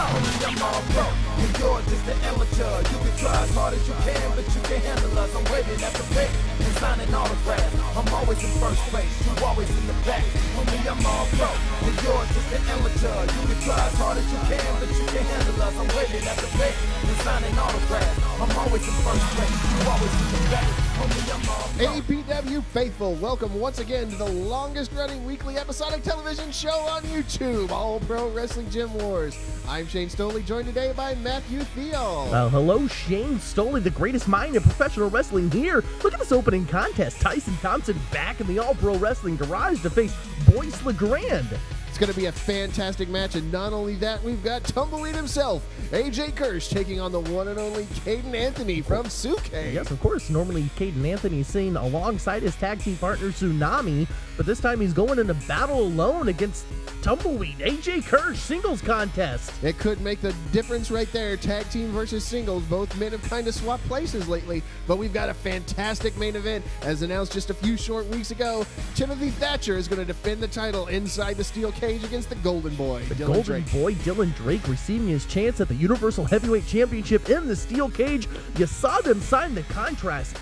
Homie, I'm all pro, and you're just an amateur. You can try as hard as you can, but you can't handle us. I'm waiting at the pit and signing autographs. I'm always in first place, you always in the back. Homie, I'm all pro, and you're just an amateur. You can try as hard as you can, but you can't handle us. I'm waiting at the pit and signing autographs. I'm always in first place, you always in the back. Homie, I'm all pro. APW faithful, welcome once again to the longest running weekly episodic television show on YouTube, All Pro Wrestling Gym Wars. I'm Shane Stoli, joined today by Matthew Theall. Well, hello, Shane Stoli, the greatest mind in professional wrestling here. Look at this opening contest. Tyson Thompson back in the All Pro Wrestling Garage to face Boyce LeGrande. It's going to be a fantastic match, and not only that, we've got Tumbleweed himself, A.G. Kirsch, taking on the one and only Kadin Anthony from Suke. Yes, of course. Normally, Kadin Anthony is seen alongside his tag team partner, Tsunami, but this time he's going into battle alone against Tumbleweed, A.J. Kirsch, singles contest. It could make the difference right there, tag team versus singles. Both men have kind of swapped places lately, but we've got a fantastic main event. As announced just a few short weeks ago, Timothy Thatcher is going to defend the title inside the steel cage against the Golden Boy, The Golden Boy, Dylan Drake, receiving his chance at the Universal Heavyweight Championship in the steel cage. You saw them sign the contract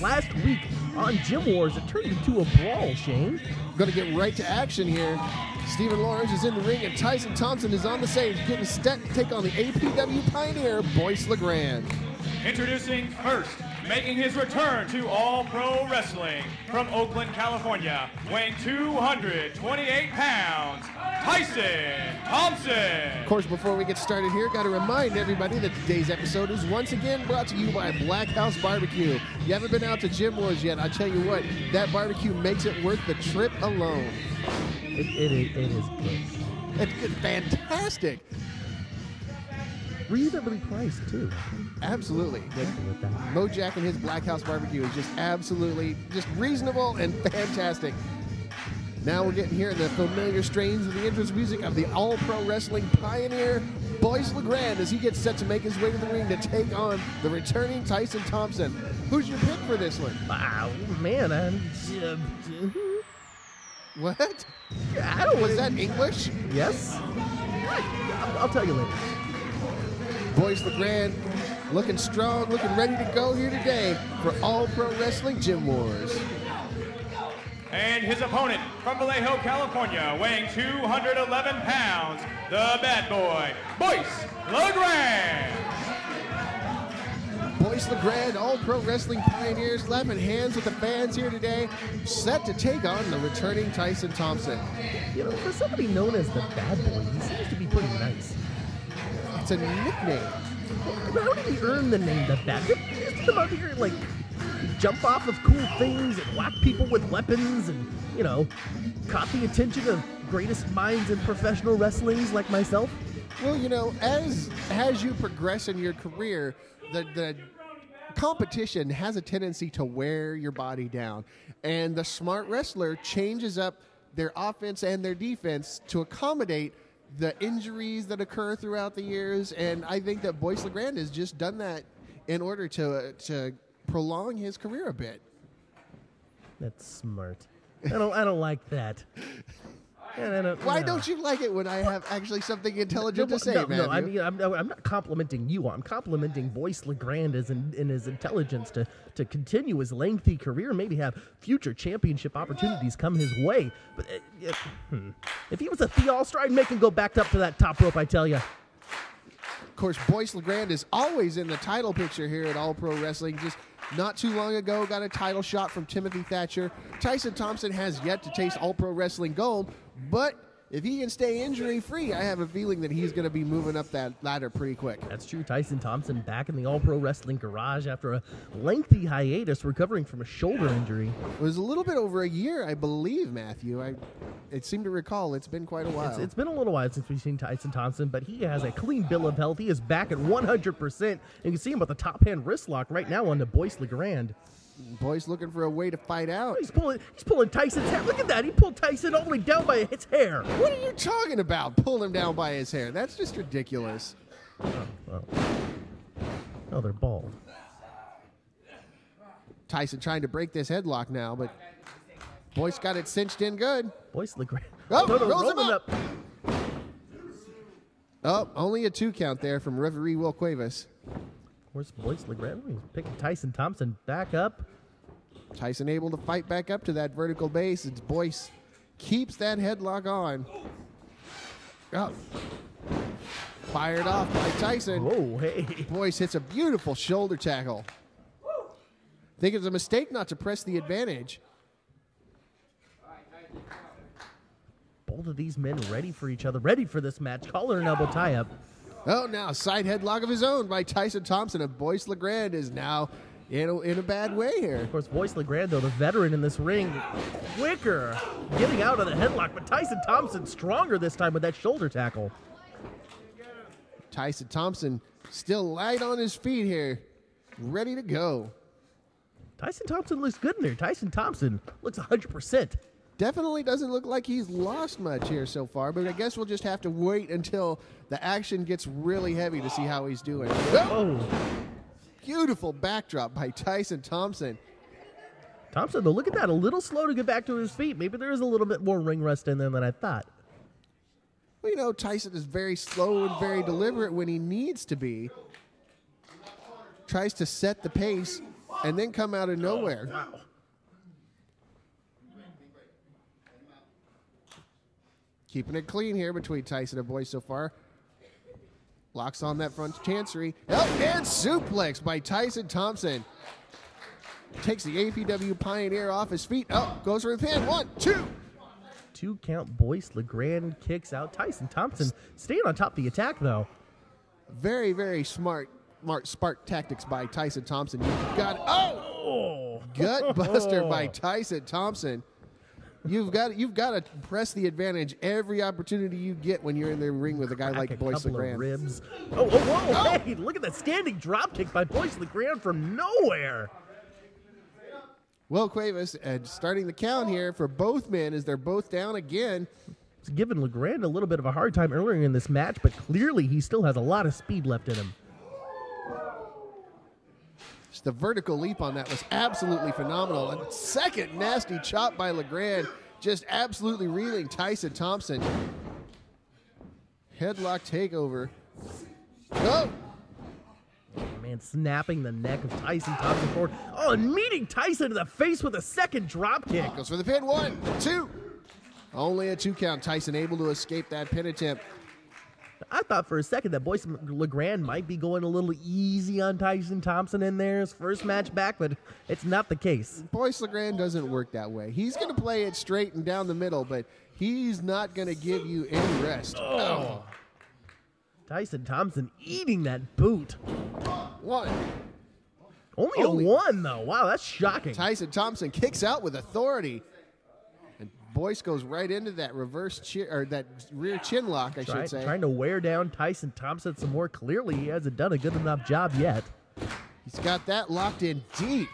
last week on Gym Wars. It turned into a brawl, Shane. Going to get right to action here. Stephen Lawrence is in the ring, and Tyson Thompson is on the stage, getting set to take on the APW pioneer, Boyce LeGrande. Introducing first, making his return to All Pro Wrestling from Oakland, California, weighing 228 pounds, Tyson Thompson. Of course, before we get started here, got to remind everybody that today's episode is once again brought to you by Black House Barbecue. You haven't been out to Gym Wars yet, I tell you what, that barbecue makes it worth the trip alone. It is good. It's fantastic. Reasonably priced, too. Absolutely. Mojack and his Black House Barbecue is just absolutely just reasonable and fantastic. Now we're getting here the familiar strains of the entrance music of the All Pro Wrestling pioneer, Boyce LeGrande, as he gets set to make his way to the ring to take on the returning Tyson Thompson. Who's your pick for this one? Wow, man. What? I don't Was that English? Yes? I'll tell you later. Boyce LeGrande looking strong, looking ready to go here today for All Pro Wrestling Gym Wars. And his opponent from Vallejo, California, weighing 211 pounds, the bad boy, Boyce LeGrande. Boyce LeGrande, All Pro Wrestling pioneer, slapping hands with the fans here today, set to take on the returning Tyson Thompson. You know, for somebody known as the bad boy, he seems to be pretty nice. It's a nickname. How did he earn the name the bad boy? He used to come out here and, like, jump off of cool things and whack people with weapons and, you know, caught the attention of greatest minds in professional wrestlings like myself. Well, you know, as you progress in your career, the competition has a tendency to wear your body down. And the smart wrestler changes up their offense and their defense to accommodate the injuries that occur throughout the years. And I think that Boyce LeGrande has just done that in order to prolong his career a bit. That's smart. I don't like that. Why don't you like it when I have actually something intelligent to say, man? No, I mean, I'm not complimenting you. I'm complimenting Boyce LeGrande in his intelligence to continue his lengthy career, maybe have future championship opportunities come his way. But if he was a Theall star, I'd make him go back up to that top rope, I tell you. Of course, Boyce LeGrande is always in the title picture here at All Pro Wrestling. Just not too long ago, got a title shot from Timothy Thatcher. Tyson Thompson has yet to taste All Pro Wrestling gold, but if he can stay injury-free, I have a feeling that he's going to be moving up that ladder pretty quick. That's true. Tyson Thompson back in the All Pro Wrestling Garage after a lengthy hiatus, recovering from a shoulder injury. It was a little bit over a year, I believe, Matthew. It seemed to recall it's been quite a while. It's been a little while since we've seen Tyson Thompson, but he has a clean bill of health. He is back at 100%. You can see him with the top hand wrist lock right now on the Boyce LeGrande. Boyce looking for a way to fight out. He's pulling Tyson's hair. Look at that. He pulled Tyson all the way down by his hair. What are you talking about? Pull him down by his hair. That's just ridiculous. Oh, they're bald. Tyson trying to break this headlock now, but Boyce got it cinched in good. Boyce LeGrande. Oh, rolls him up. Oh, only a 2 count there from referee Will Cuevas. Of course, Boyce LeGrande, he's picking Tyson Thompson back up. Tyson able to fight back up to that vertical base. It's Boyce keeps that headlock on. Oh. Fired off by Tyson. Whoa, hey. Boyce hits a beautiful shoulder tackle. Think it's a mistake not to press the advantage. Both of these men ready for each other, ready for this match. Collar and elbow tie-up. Oh, now side headlock of his own by Tyson Thompson. And Boyce LeGrande is now in a bad way here. Of course, Boyce LeGrande, though, the veteran in this ring, quicker getting out of the headlock. But Tyson Thompson stronger this time with that shoulder tackle. Tyson Thompson still light on his feet here, ready to go. Tyson Thompson looks good in there. Tyson Thompson looks 100%. Definitely doesn't look like he's lost much here so far, but I guess we'll just have to wait until the action gets really heavy to see how he's doing. Oh. Beautiful backdrop by Tyson Thompson. Thompson, though, look at that. A little slow to get back to his feet. Maybe there is a little bit more ring rust in there than I thought. Well, you know, Tyson is very slow and very deliberate when he needs to be. Tries to set the pace and then come out of nowhere. Wow. Keeping it clean here between Tyson and Boyce so far. Locks on that front chancery. Oh, and suplex by Tyson Thompson. Takes the APW Pioneer off his feet. Oh, goes for the pin. 1, 2. 2 count. Boyce LeGrande kicks out. Tyson Thompson staying on top of the attack, though. Very, very smart tactics by Tyson Thompson. You've got, gut buster by Tyson Thompson. You've got to press the advantage every opportunity you get when you're in the ring with a guy like Boyce LeGrande. Ribs. Oh. Hey, look at that standing drop kick by Boyce LeGrande from nowhere. Will Cuevas starting the count here for both men as they're both down again. It's given LeGrande a little bit of a hard time earlier in this match, but clearly he still has a lot of speed left in him. Just the vertical leap on that was absolutely phenomenal. And second nasty chop by LeGrande, just absolutely reeling Tyson Thompson. Headlock takeover. Oh! Man, snapping the neck of Tyson Thompson forward. Oh, and meeting Tyson in the face with a second drop kick. Goes for the pin. 1, 2. Only a 2 count. Tyson able to escape that pin attempt. I thought for a second that Boyce LeGrande might be going a little easy on Tyson Thompson in there his first match back, but it's not the case. Boyce LeGrande doesn't work that way. He's going to play it straight and down the middle, but he's not going to give you any rest. Oh. Tyson Thompson eating that boot. 1. Only a 1, though. Wow, that's shocking. Tyson Thompson kicks out with authority. And Boyce goes right into that that rear chin lock, I should say. Trying to wear down Tyson Thompson some more. Clearly, he hasn't done a good enough job yet. He's got that locked in deep.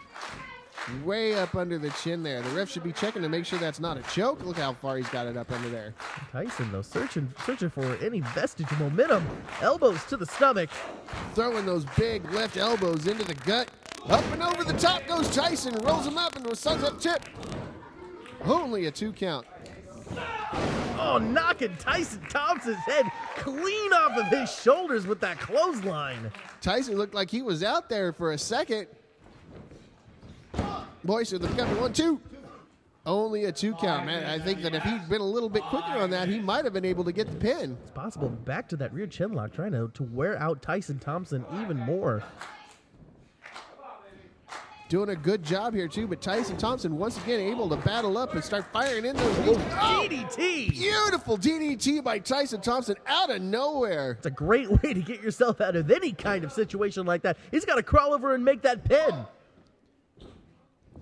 Way up under the chin there. The ref should be checking to make sure that's not a choke. Look how far he's got it up under there. Tyson, though, searching for any vestige of momentum. Elbows to the stomach. Throwing those big left elbows into the gut. Up and over the top goes Tyson. Rolls him up into a sunset tip. Only a 2 count. Oh, knocking Tyson Thompson's head clean off of his shoulders with that clothesline. Tyson looked like he was out there for a second. Boyce with the cover. 1, 2. Only a 2 count, man. I think that if he'd been a little bit quicker on that, he might have been able to get the pin. It's possible. Back to that rear chin lock, trying to wear out Tyson Thompson even more. Doing a good job here, too, but Tyson Thompson once again able to battle up and start firing in those knees. DDT! Beautiful DDT by Tyson Thompson out of nowhere. It's a great way to get yourself out of any kind of situation like that. He's got to crawl over and make that pin.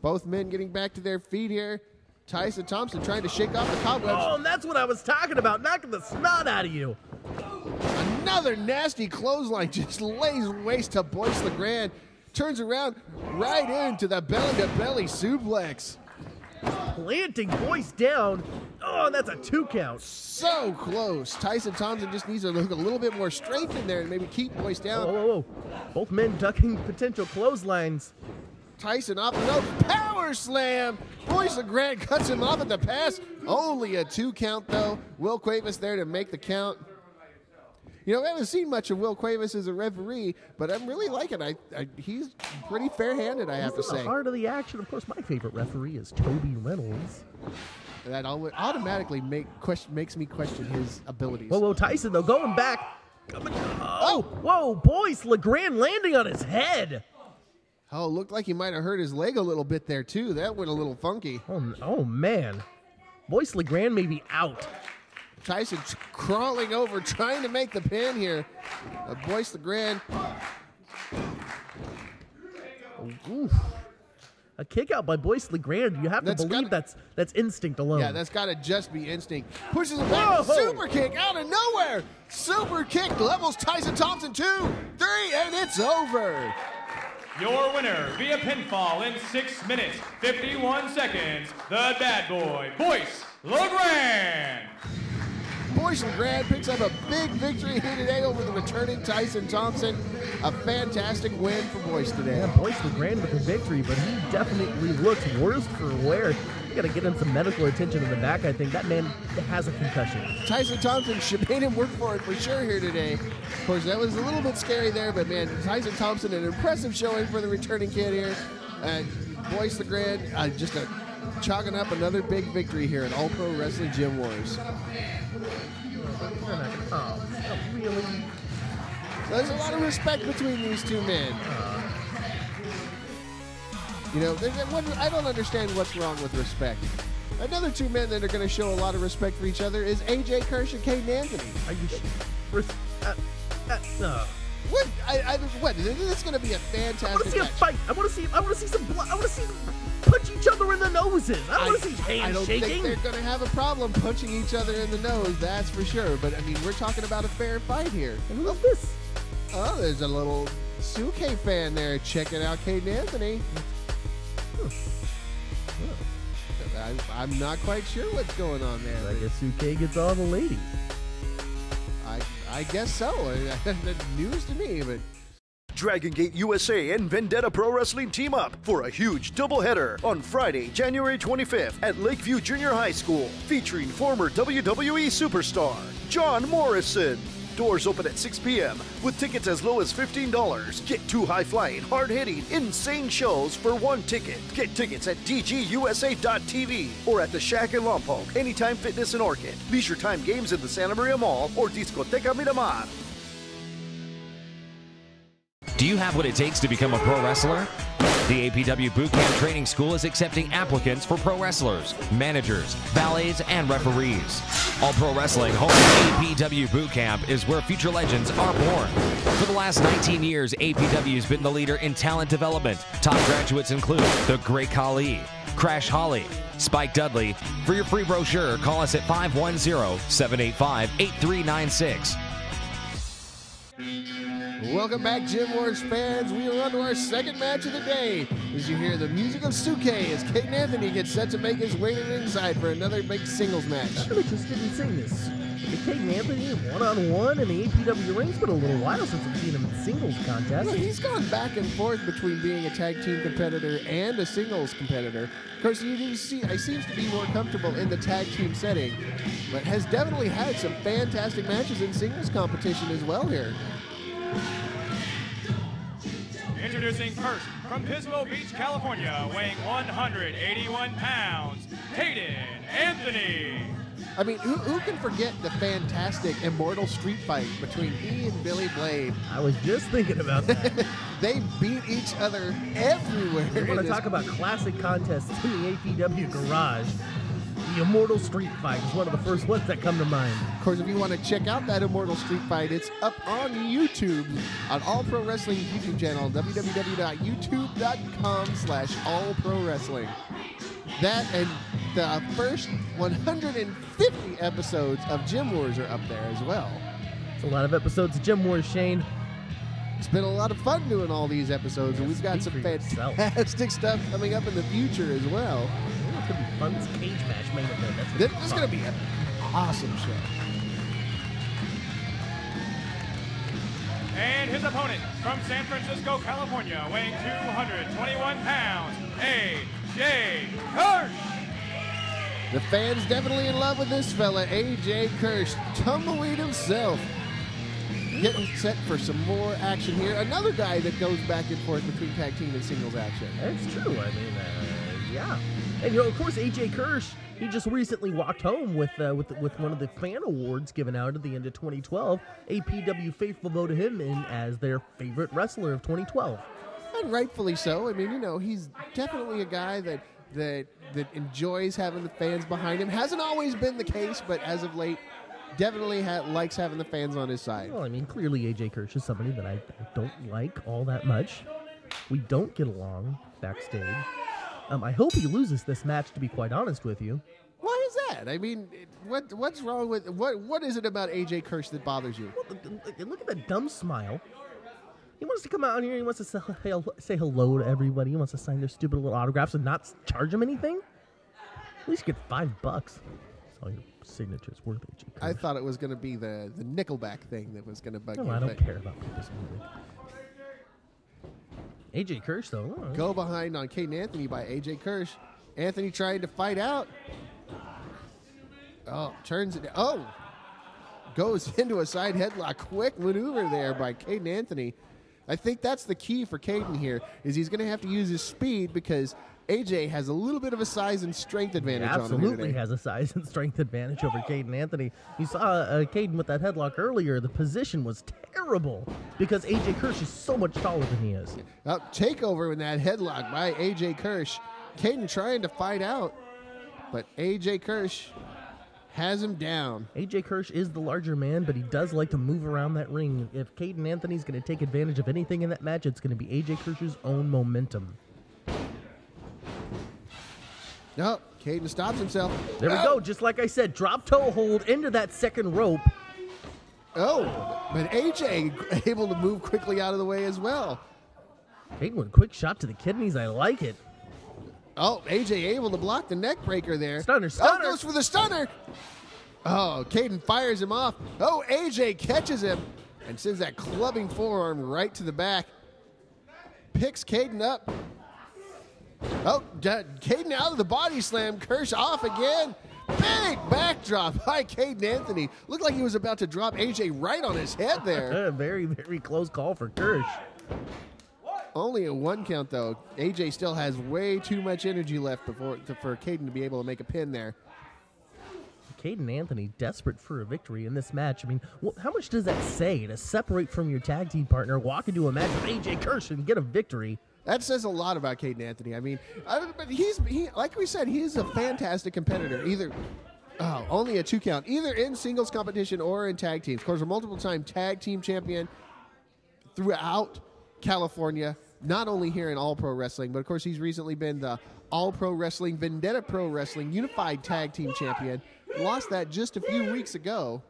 Both men getting back to their feet here. Tyson Thompson trying to shake off the cobwebs. Oh, and that's what I was talking about, knocking the snot out of you. Another nasty clothesline just lays waste to Boyce LeGrande. Turns around right into the belly-to-belly suplex. Planting Boyce down. Oh, and that's a 2 count. So close. Tyson Thompson just needs to look a little bit more strength in there and maybe keep Boyce down. Whoa. Both men ducking potential clotheslines. Tyson off the nose. Power slam. Boyce LeGrande cuts him off at the pass. Only a 2 count, though. Will Cuevas there to make the count. You know, I haven't seen much of Will Cuevas as a referee, but I'm really liking it. He's pretty fair-handed, I have to say. The heart of the action. Of course, my favorite referee is Toby Reynolds. That automatically makes me question his abilities. Whoa, Tyson, though, going back. Whoa, Boyce LeGrande landing on his head. Oh, looked like he might have hurt his leg a little bit there, too. That went a little funky. Oh man. Boyce LeGrande may be out. Tyson crawling over, trying to make the pin here. Boyce LeGrande. Oof. A kick out by Boyce LeGrande. You have to believe that's instinct alone. Yeah, that's got to just be instinct. Pushes him back. Super kick out of nowhere. Super kick levels Tyson Thompson 2, 3, and it's over. Your winner via pinfall in 6 minutes, 51 seconds, the bad boy, Boyce LeGrande. Boyce LeGrande picks up a big victory here today over the returning Tyson Thompson. A fantastic win for Boyce today. Yeah, Boyce LeGrande with the victory, but he definitely looks worse for wear. You got to get him some medical attention in the back. I think that man has a concussion. Tyson Thompson should made him work for it for sure here today. Of course, that was a little bit scary there, but man, Tyson Thompson, an impressive showing for the returning kid here. Boyce LeGrande just chalking up another big victory here at All Pro Wrestling Gym Wars. Oh, really? There's a lot of respect between these two men. You know, I don't understand what's wrong with respect. Another two men that are going to show a lot of respect for each other is A.J. Kirsch and Kadin Anthony. Are you sure? What? This is going to be a fantastic I want to see match. a fight. I want to see some blood. I want to see them punch each other in the noses. I want to see hands I don't shaking. think they're going to have a problem punching each other in the nose, that's for sure. But, I mean, we're talking about a fair fight here. And who's this? Oh, there's a little Suke fan there checking out Kadin Anthony. I'm not quite sure what's going on there. I guess Suke gets all the ladies. I guess so. That's news to me, but... Dragon Gate USA and Vendetta Pro Wrestling team up for a huge doubleheader on Friday, January 25th at Lakeview Junior High School, featuring former WWE superstar John Morrison. Doors open at 6 p.m. with tickets as low as $15. Get two high-flying, hard-hitting, insane shows for one ticket. Get tickets at dgusa.tv or at the Shack in Lompoc, Anytime Fitness in Orchid, Leisure Time Games in the Santa Maria Mall, or Discoteca Miramar. Do you have what it takes to become a pro wrestler? The APW Bootcamp Training School is accepting applicants for pro wrestlers, managers, valets, and referees. All Pro Wrestling home APW Bootcamp is where future legends are born. For the last 19 years, APW has been the leader in talent development. Top graduates include The Great Khali, Crash Holly, Spike Dudley. For your free brochure, call us at 510-785-8396. Welcome back, Gym Wars fans. We are on to our second match of the day. As you hear the music of Suke as Kadin Anthony gets set to make his way to the ringside for another big singles match. I'm interested in seeing this. Kadin Anthony one-on-one in the APW ring. It's been a little while since I've seen him in singles contest. Well, he's gone back and forth between being a tag team competitor and a singles competitor. Of course, he seems to be more comfortable in the tag team setting, but has definitely had some fantastic matches in singles competition as well here. Introducing first from Pismo Beach, California, weighing 181 pounds, Kadin Anthony. I mean, who can forget the fantastic Immortal Street Fight between he and Billy Blade? I was just thinking about that. They beat each other everywhere. We want to talk about classic contests in the APW garage. The Immortal Street Fight is one of the first ones that come to mind. Of course, if you want to check out that Immortal Street Fight, it's up on YouTube, on All Pro Wrestling YouTube channel, www.youtube.com/allprowrestling. That and the first 150 episodes of Gym Wars are up there as well. It's a lot of episodes of Gym Wars, Shane. It's been a lot of fun doing all these episodes, and we've got some fantastic stuff coming up in the future as well. It could be fun. This cage match main event. This is going to be an awesome show. And his opponent from San Francisco, California, weighing 221 pounds, A.J. Kirsch. The fans definitely in love with this fella, A.J. Kirsch, tumbleweed himself. getting set for some more action here. Another guy that goes back and forth between tag team and singles action. That's true. I mean, yeah. And, of course, A.J. Kirsch, he just recently walked home with one of the fan awards given out at the end of 2012. APW Faithful voted him in as their favorite wrestler of 2012. And rightfully so. I mean, he's definitely a guy that enjoys having the fans behind him. Hasn't always been the case, but as of late, definitely likes having the fans on his side. Well, I mean, clearly A.J. Kirsch is somebody that I don't like all that much. We don't get along backstage. I hope he loses this match, to be quite honest with you. Why is that? I mean, what's wrong with what is it about A.J. Kirsch that bothers you? Well, look at that dumb smile. He wants to come out here. He wants to say hello to everybody. He wants to sign their stupid little autographs and not charge them anything. At least get $5. That's all your signature's worth, A.J. Kirsch. I thought it was going to be the Nickelback thing that was going to bug you. No, I don't care about people's music. A.J. Kirsch, though. Go behind on Kadin Anthony by A.J. Kirsch. Anthony trying to fight out. Oh, turns it. Oh, goes into a side headlock. Quick maneuver there by Kadin Anthony. I think that's the key for Kadin here, is he's going to have to use his speed because AJ has a little bit of a size and strength advantage on him. Absolutely has a size and strength advantage over Kadin Anthony. You saw Kadin with that headlock earlier. The position was terrible because AJ Kirsch is so much taller than he is. Takeover in that headlock by AJ Kirsch. Kadin trying to fight out, but AJ Kirsch has him down. AJ Kirsch is the larger man, but he does like to move around that ring. If Kadin Anthony's going to take advantage of anything in that match, it's going to be AJ Kirsch's own momentum. No, Kadin stops himself. There we go. Just like I said, drop toe hold into that second rope. Oh, but AJ able to move quickly out of the way as well. Kadin with a quick shot to the kidneys. I like it. Oh, AJ able to block the neck breaker there. Stunner. Oh, goes for the stunner. Oh, Kadin fires him off. Oh, AJ catches him and sends that clubbing forearm right to the back. Picks Kadin up. Oh, Kadin out of the body slam. Kirsch off again. Big backdrop by Kadin Anthony. Looked like he was about to drop AJ right on his head there. Very, very close call for Kirsch. Only a 1 count, though. AJ still has way too much energy left for Kadin to be able to make a pin there. Kadin Anthony desperate for a victory in this match. I mean, how much does that say to separate from your tag team partner, walk into a match with AJ Kirsch and get a victory? That says a lot about Kadin Anthony. I mean, but he like we said, he's a fantastic competitor. Only a 2 count, either in singles competition or in tag teams. Of course, a multiple-time tag team champion throughout California, not only here in All Pro Wrestling, but of course he's recently been the All Pro Wrestling, Vendetta Pro Wrestling Unified Tag Team Champion. Lost that just a few weeks ago.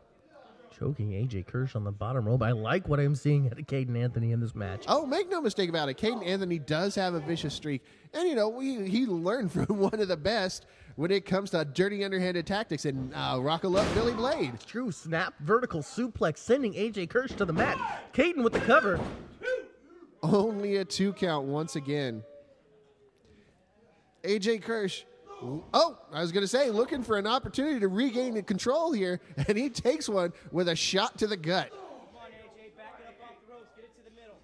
Choking AJ Kirsch on the bottom rope. I like what I'm seeing at Kadin Anthony in this match. Oh, make no mistake about it. Kadin Anthony does have a vicious streak. And, he learned from one of the best when it comes to dirty underhanded tactics in Rock-a-Love Billy Blade. True snap, vertical suplex, sending AJ Kirsch to the mat. Kadin with the cover. Only a 2 count once again. AJ Kirsch. Oh, I was going to say, looking for an opportunity to regain the control here, and he takes one with a shot to the gut. Come on, AJ, back it up off the ropes. Get it to the middle.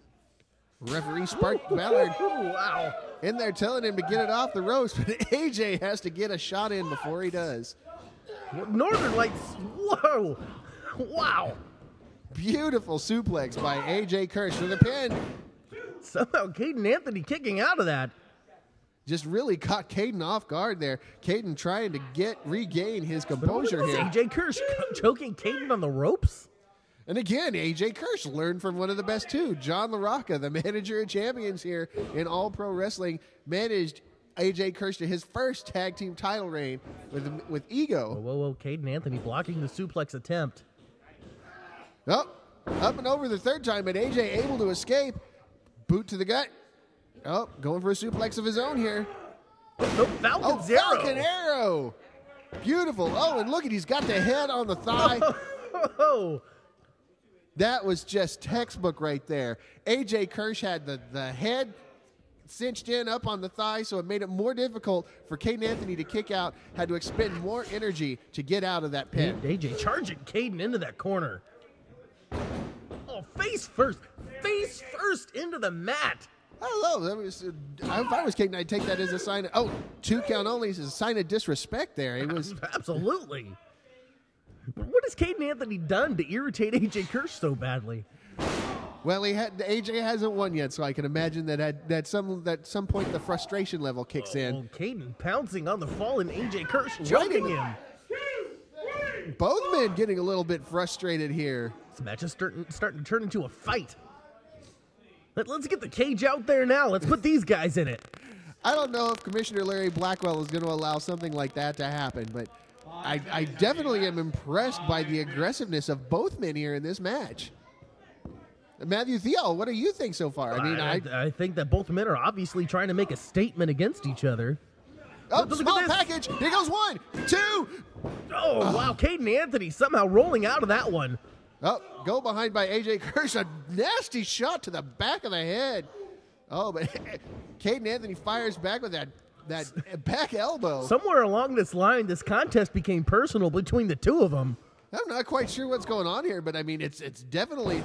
Referee Spark Ballard Wow. in there telling him to get it off the ropes, but AJ has to get a shot in before he does. Northern Lights. Whoa. Wow. Beautiful suplex by AJ Kirsch for the pin. Somehow Kadin Anthony kicking out of that. Just really caught Kadin off guard there. Kadin trying to regain his composure here. AJ Kirsch choking Kadin on the ropes? And again, AJ Kirsch learned from one of the best too. John LaRocca, the manager of champions here in All Pro Wrestling, managed AJ Kirsch to his first tag team title reign with E.G.O. Whoa. Kadin Anthony blocking the suplex attempt. Oh, up and over the third time, but AJ able to escape. Boot to the gut. Oh, going for a suplex of his own here. No, Falcon's arrow. Falcon arrow. Beautiful. Oh, and look at, he's got the head on the thigh. Oh. That was just textbook right there. AJ Kirsch had the head cinched in up on the thigh, so it made it more difficult for Kadin Anthony to kick out, had to expend more energy to get out of that pin. AJ charging Kadin into that corner. face first into the mat. I don't know. That was, if I was Kadin, I'd take that as a sign of, 2 count only is a sign of disrespect there. It was Absolutely. What has Kadin Anthony done to irritate A.J. Kirsch so badly? Well, AJ hasn't won yet, so I can imagine that at some point the frustration level kicks in. Kadin pouncing on the fallen A.J. Kirsch, choking him. Both men getting a little bit frustrated here. This match is starting to turn into a fight. Let's get the cage out there now. Let's put these guys in it. I don't know if Commissioner Larry Blackwell is going to allow something like that to happen, but I definitely am impressed by the aggressiveness of both men here in this match. Matthew Theall, what do you think so far? I think that both men are obviously trying to make a statement against each other. Oh, small package. Here goes 1, 2. Oh, wow. Kadin Anthony somehow rolling out of that one. Oh, go behind by A.J. Kirsch. A nasty shot to the back of the head. Oh, but Kadin Anthony fires back with that back elbow. Somewhere along this line, this contest became personal between the two of them. I'm not quite sure what's going on here, but I mean, it's definitely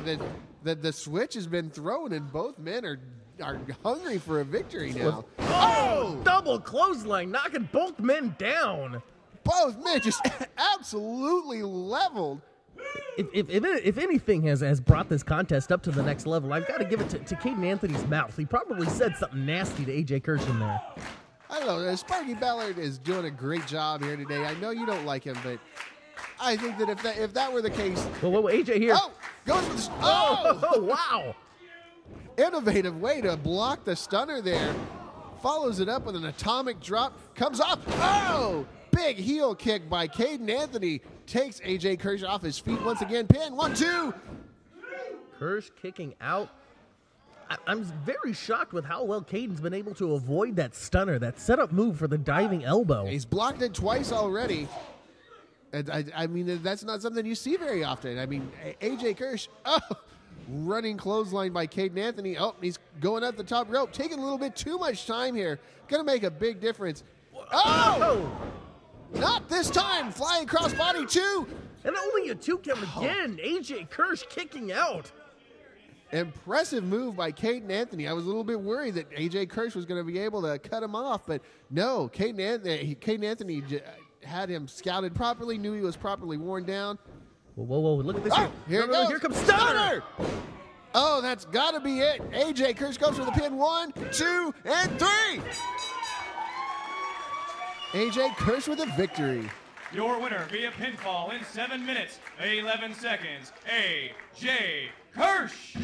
that the switch has been thrown, and both men are hungry for a victory now. Oh! Double clothesline, knocking both men down. Both men just absolutely leveled. If anything has brought this contest up to the next level, I've got to give it to Kadin Anthony's mouth. He probably said something nasty to A.J. Kirsch in there. I don't know. Sparky Ballard is doing a great job here today. I know you don't like him, but I think that if that were the case... Whoa, AJ here. Oh! Goes for the... Oh, wow! Innovative way to block the stunner there. Follows it up with an atomic drop. Comes off. Oh! Big heel kick by Kadin Anthony. Takes A.J. Kirsch off his feet once again. Pin. 1, 2. Kirsch kicking out. I'm very shocked with how well Kadin's been able to avoid that stunner, that setup move for the diving elbow. He's blocked it twice already. And I mean, that's not something you see very often. I mean, A.J. Kirsch, running clothesline by Kadin Anthony. Oh, he's going up the top rope, taking a little bit too much time here. Going to make a big difference. Oh! Not this time. Flying crossbody 2. And only a 2 count again. A.J. Kirsch kicking out. Impressive move by Kadin Anthony. I was a little bit worried that A.J. Kirsch was going to be able to cut him off, but no. Kadin Anthony had him scouted properly, knew he was properly worn down. Whoa, look at this. Here comes Stunner. Oh, that's got to be it. A.J. Kirsch goes for the pin. 1, 2, and 3. A.J. Kirsch with a victory. Your winner via pinfall in 7 minutes, 11 seconds, A.J. Kirsch.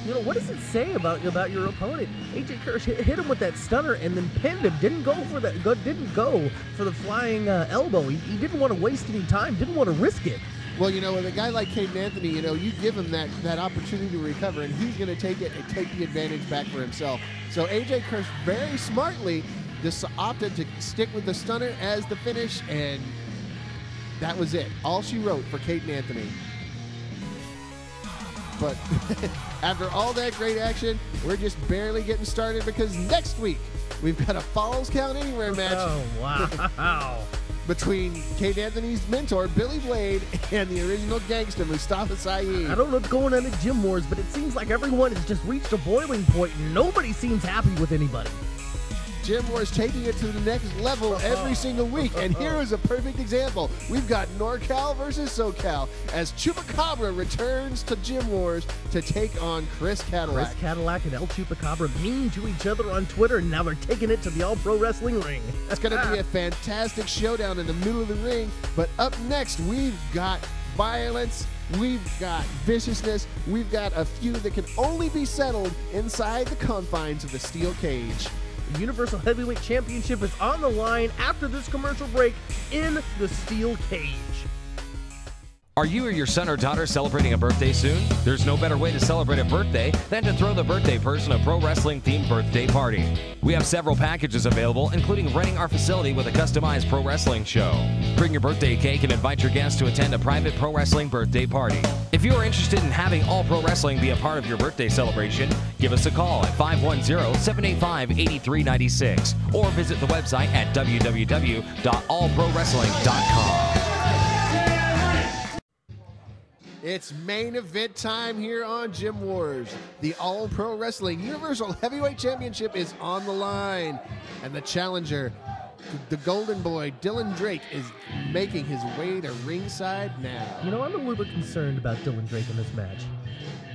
You know, what does it say about your opponent? A.J. Kirsch hit him with that stunner and then pinned him. Didn't go for the flying elbow. He didn't want to waste any time. Didn't want to risk it. Well, you know, with a guy like Kadin Anthony, you know, you give him that opportunity to recover, and he's going to take it and take the advantage back for himself. So A.J. Kirsch very smartly just opted to stick with the stunner as the finish, and that was it. All she wrote for Kadin Anthony. But after all that great action, we're just barely getting started because next week we've got a Falls Count Anywhere match. Oh, wow. Between Kadin Anthony's mentor, Billy Blade, and the original gangster, Mustafa Saeed. I don't know what's going on at Gym Wars, but it seems like everyone has just reached a boiling point and nobody seems happy with anybody. Gym Wars taking it to the next level every single week, and here is a perfect example. We've got NorCal versus SoCal as Chupacabra returns to Gym Wars to take on Chris Cadillac. Chris Cadillac and El Chupacabra mean to each other on Twitter, and now they're taking it to the All-Pro Wrestling ring. It's going to be a fantastic showdown in the middle of the ring, but up next we've got violence, we've got viciousness, we've got a feud that can only be settled inside the confines of the steel cage. The Universal Heavyweight Championship is on the line after this commercial break in the steel cage. Are you or your son or daughter celebrating a birthday soon? There's no better way to celebrate a birthday than to throw the birthday person a pro wrestling themed birthday party. We have several packages available, including renting our facility with a customized pro wrestling show. Bring your birthday cake and invite your guests to attend a private pro wrestling birthday party. If you are interested in having All Pro Wrestling be a part of your birthday celebration, give us a call at 510-785-8396 or visit the website at www.allprowrestling.com. It's main event time here on Gym Wars. The All Pro Wrestling Universal Heavyweight Championship is on the line. And the challenger, the golden boy, Dylan Drake, is making his way to ringside now. You know, I'm a little bit concerned about Dylan Drake in this match.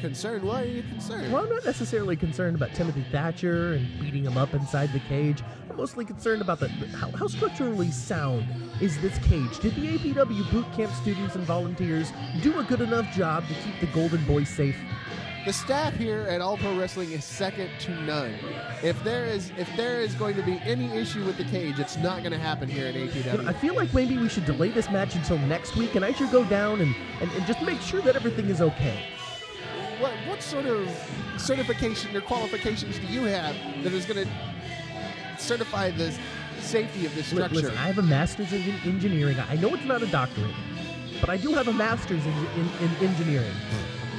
Concerned? Why are you concerned? Well, I'm not necessarily concerned about Timothy Thatcher and beating him up inside the cage. I'm mostly concerned about how structurally sound is this cage. Did the APW boot camp students and volunteers do a good enough job to keep the golden boy safe? The staff here at All Pro Wrestling is second to none. If there is going to be any issue with the cage, it's not going to happen here at APW. You know, I feel like maybe we should delay this match until next week, and I should go down and just make sure that everything is okay. What sort of certification or qualifications do you have that is going to certify the safety of this structure? Listen, I have a master's in engineering. I know it's not a doctorate, but I do have a master's in engineering.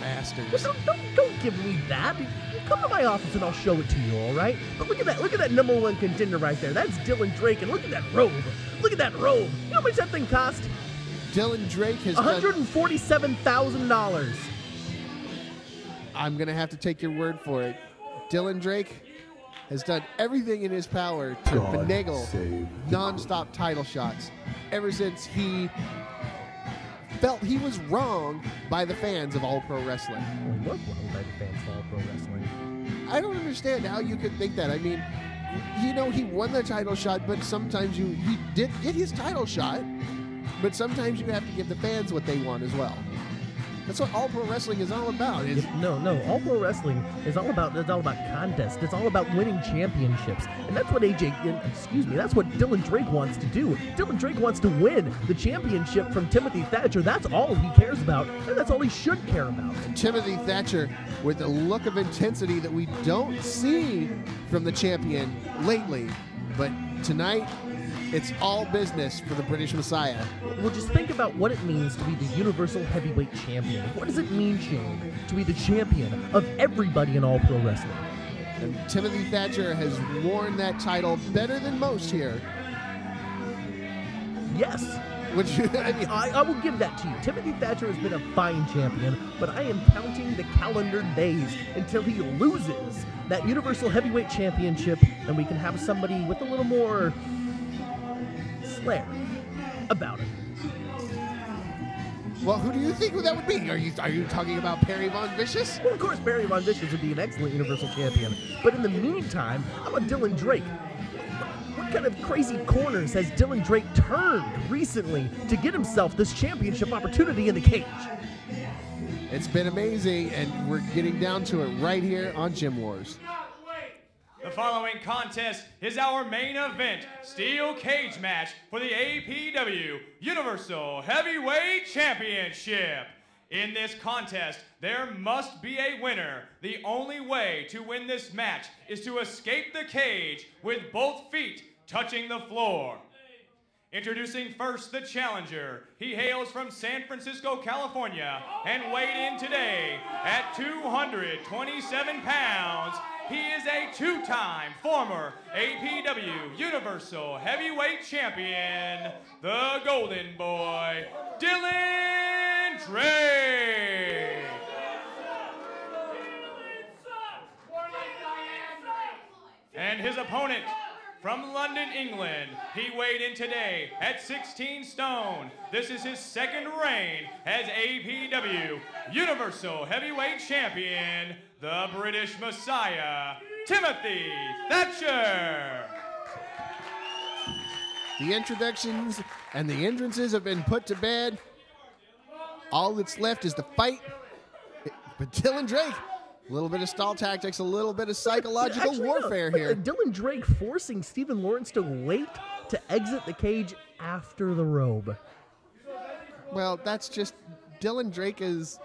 Masters. Well, don't give me that. You come to my office and I'll show it to you, all right? But look at that #1 contender right there. That's Dylan Drake, and look at that robe. Look at that robe. You know how much that thing cost? Dylan Drake has $147,000. I'm going to have to take your word for it. Dylan Drake has done everything in his power to finagle non-stop title shots ever since he felt he was wrong by the fans of All Pro Wrestling. Well, he was wrong by the fans of All Pro Wrestling. I don't understand how you could think that. I mean, you know, he won the title shot, but sometimes he did get his title shot, but sometimes you have to give the fans what they want as well. That's what All Pro Wrestling is all about. No. All Pro Wrestling is all about contests. It's all about winning championships. And that's what that's what Dylan Drake wants to do. Dylan Drake wants to win the championship from Timothy Thatcher. That's all he cares about, and that's all he should care about. Timothy Thatcher with a look of intensity that we don't see from the champion lately. But tonight, it's all business for the British Messiah. Well, just think about what it means to be the Universal Heavyweight Champion. What does it mean, Shane, to be the champion of everybody in All Pro Wrestling? And Timothy Thatcher has worn that title better than most here. Yes. Which, I mean, I will give that to you. Timothy Thatcher has been a fine champion, but I am counting the calendar days until he loses that Universal Heavyweight Championship, and we can have somebody with a little more flair about it. Well, who do you think that would be? Are you talking about Perry Von Vicious? Well, of course, Perry Von Vicious would be an excellent Universal Champion. But in the meantime, how about Dylan Drake? What kind of crazy corners has Dylan Drake turned recently to get himself this championship opportunity in the cage? It's been amazing, and we're getting down to it right here on Gym Wars. The following contest is our main event steel cage match for the APW Universal Heavyweight Championship. In this contest, there must be a winner. The only way to win this match is to escape the cage with both feet touching the floor. Introducing first the challenger. He hails from San Francisco, California, and weighed in today at 227 pounds. He is a two-time former APW Universal Heavyweight Champion, the Golden Boy, Dylan Drake. And his opponent, from London, England, he weighed in today at 16 stone. This is his second reign as APW Universal Heavyweight Champion, the British Messiah, Timothy Thatcher. The introductions and the entrances have been put to bed. All that's left is the fight. But Dylan Drake, a little bit of stall tactics, a little bit of psychological warfare here. Dylan Drake forcing Stephen Lawrence to wait to exit the cage after the robe. Well, that's just, Dylan Drake has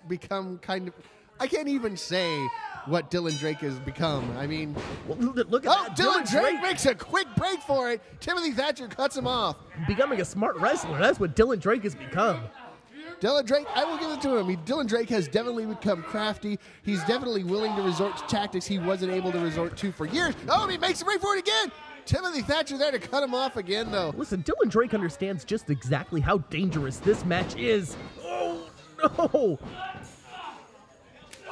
become kind of, I can't even say what Dylan Drake has become. I mean, well, look at that. Dylan Drake makes a quick break for it. Timothy Thatcher cuts him off. Becoming a smart wrestler, that's what Dylan Drake has become. Dylan Drake, I will give it to him. Dylan Drake has definitely become crafty. He's definitely willing to resort to tactics he wasn't able to resort to for years. Oh, and he makes a break for it again. Timothy Thatcher there to cut him off again, though. Listen, Dylan Drake understands just exactly how dangerous this match is. no!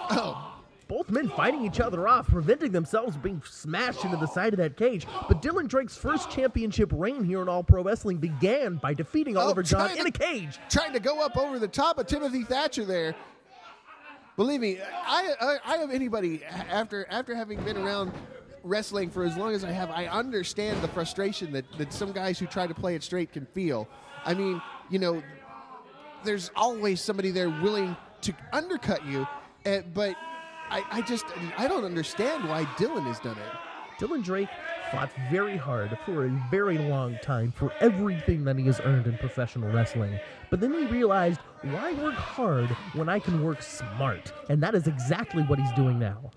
Oh. Both men fighting each other off, preventing themselves from being smashed into the side of that cage. But Dylan Drake's first championship reign here in All Pro Wrestling began by defeating Oliver John in a cage. Trying to go up over the top of Timothy Thatcher there. Believe me, I have anybody, after having been around wrestling for as long as I have, I understand the frustration that some guys who try to play it straight can feel. I mean, you know, there's always somebody there willing to undercut you, but I don't understand why Dylan has done it. Dylan Drake fought very hard for a very long time for everything that he has earned in professional wrestling. But then he realized, why work hard when I can work smart? And that is exactly what he's doing now.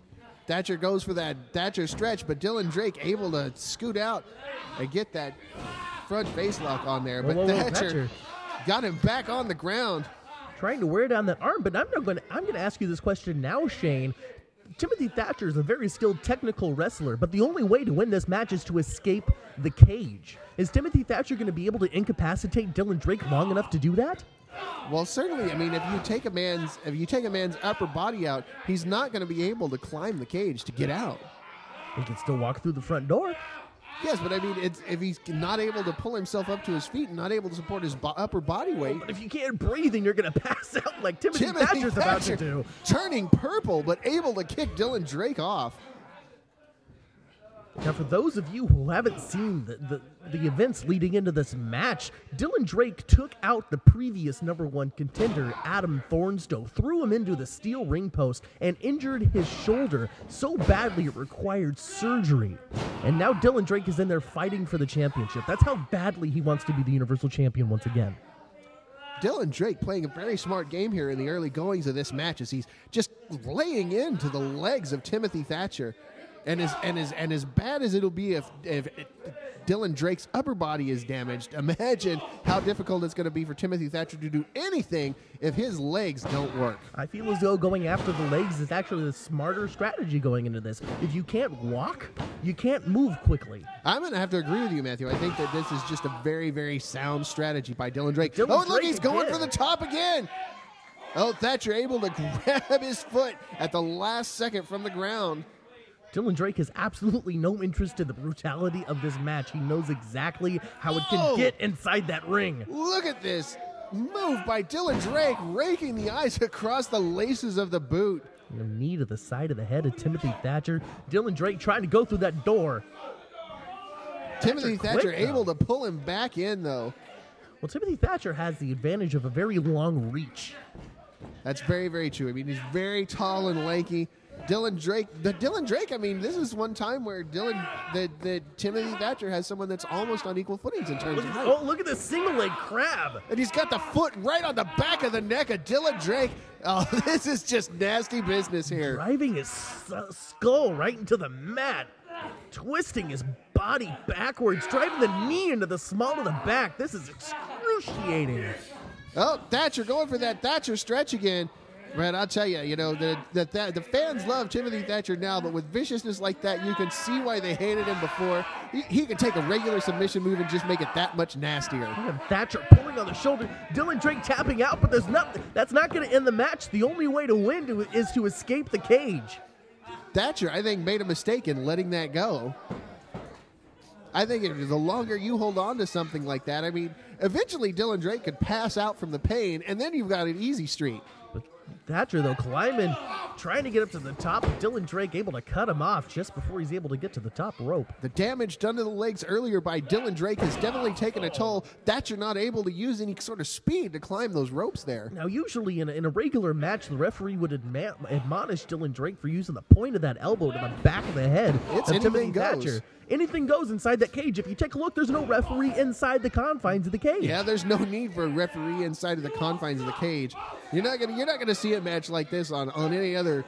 Thatcher goes for that Thatcher stretch, but Dylan Drake able to scoot out and get that front face lock on there. But Thatcher got him back on the ground. Trying to wear down that arm, but I'm going to ask you this question now, Shane. Timothy Thatcher is a very skilled technical wrestler, but the only way to win this match is to escape the cage. Is Timothy Thatcher going to be able to incapacitate Dylan Drake long enough to do that? Well, certainly. I mean, if you take a man's upper body out, he's not going to be able to climb the cage to get out. He can still walk through the front door. Yes, but I mean, if he's not able to pull himself up to his feet and not able to support his upper body weight. But if you can't breathe, then you're going to pass out like Timothy Thatcher's about to do. Turning purple, but able to kick Dylan Drake off. Now, for those of you who haven't seen the events leading into this match, Dylan Drake took out the previous #1 contender, Adam Thornstowe, threw him into the steel ring post, and injured his shoulder so badly it required surgery. And now Dylan Drake is in there fighting for the championship. That's how badly he wants to be the Universal Champion once again. Dylan Drake playing a very smart game here in the early goings of this match as he's just laying into the legs of Timothy Thatcher. And as bad as it'll be if Dylan Drake's upper body is damaged, imagine how difficult it's going to be for Timothy Thatcher to do anything if his legs don't work. I feel as though going after the legs is actually the smarter strategy going into this. If you can't walk, you can't move quickly. I'm going to have to agree with you, Matthew. I think that this is just a very, very sound strategy by Dylan Drake. Look, he's going for the top again. Oh, Thatcher able to grab his foot at the last second from the ground. Dylan Drake has absolutely no interest in the brutality of this match. He knows exactly how it can get inside that ring. Look at this move by Dylan Drake, raking the eyes across the laces of the boot. The knee to the side of the head of Timothy Thatcher. Dylan Drake trying to go through that door. Timothy Thatcher able to pull him back in, though. Well, Timothy Thatcher has the advantage of a very long reach. That's very, very true. I mean, he's very tall and lanky. Dylan Drake, I mean, this is one time where Timothy Thatcher has someone that's almost on equal footings in terms of height. Oh, look at this single leg crab. And he's got the foot right on the back of the neck of Dylan Drake. Oh, this is just nasty business here. Driving his skull right into the mat. Twisting his body backwards, driving the knee into the small of the back. This is excruciating. Oh, Thatcher going for that Thatcher stretch again. Man, I'll tell you, the fans love Timothy Thatcher now, but with viciousness like that, you can see why they hated him before. He can take a regular submission move and just make it that much nastier. Thatcher pulling on the shoulder, Dylan Drake tapping out, but that's not going to end the match. The only way to win is to escape the cage. Thatcher, I think, made a mistake in letting that go. I think the longer you hold on to something like that, I mean, eventually Dylan Drake could pass out from the pain, and then you've got an easy streak. Thatcher, though, climbing, trying to get up to the top. Dylan Drake able to cut him off just before he's able to get to the top rope. The damage done to the legs earlier by Dylan Drake has definitely taken a toll. Thatcher not able to use any sort of speed to climb those ropes there. Now, usually in a regular match, the referee would admonish Dylan Drake for using the point of that elbow to the back of the head of Timothy Thatcher. Anything goes inside that cage. If you take a look, there's no referee inside the confines of the cage. Yeah, there's no need for a referee inside of the confines of the cage. You're not gonna see a match like this on any other